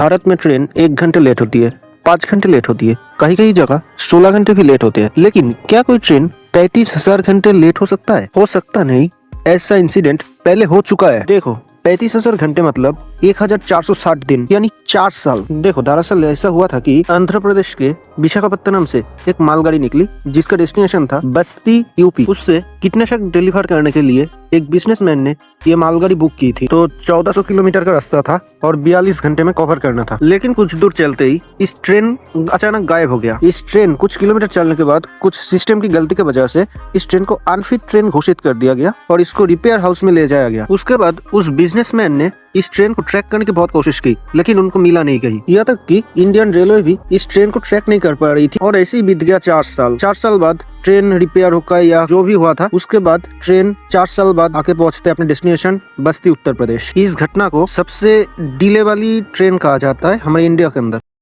भारत में ट्रेन 1 घंटे लेट होती है, 5 घंटे लेट होती है, कहीं कहीं जगह 16 घंटे भी लेट होते हैं। लेकिन क्या कोई ट्रेन 35,000 घंटे लेट हो सकता है? हो सकता नहीं। ऐसा इंसिडेंट पहले हो चुका है। देखो, 35,000 घंटे मतलब 1460 दिन, यानी 4 साल। देखो, दरअसल ऐसा हुआ था कि आंध्र प्रदेश के विशाखापत्तनम से एक मालगाड़ी निकली जिसका डेस्टिनेशन था बस्ती, यूपी। उससे कीटनाशक डिलीवर करने के लिए एक बिजनेसमैन ने ये मालगाड़ी बुक की थी। तो 1400 किलोमीटर का रास्ता था और 42 घंटे में कवर करना था। लेकिन कुछ दूर चलते ही इस ट्रेन अचानक गायब हो गया। इस ट्रेन कुछ किलोमीटर चलने के बाद कुछ सिस्टम की गलती की वजह से इस ट्रेन को अनफिट ट्रेन घोषित कर दिया गया और इसको रिपेयर हाउस में ले जाया गया। उसके बाद उस बिजनेसमैन ने इस ट्रेन को ट्रैक करने की बहुत कोशिश की, लेकिन उनको मिला नहीं गई। यहाँ तक कि इंडियन रेलवे भी इस ट्रेन को ट्रैक नहीं कर पा रही थी और ऐसे ही बीत गया 4 साल। 4 साल बाद ट्रेन रिपेयर होकर या जो भी हुआ था, उसके बाद ट्रेन 4 साल बाद आके पहुंचते अपने डेस्टिनेशन बस्ती, उत्तर प्रदेश। इस घटना को सबसे डिले वाली ट्रेन कहा जाता है हमारे इंडिया के अंदर।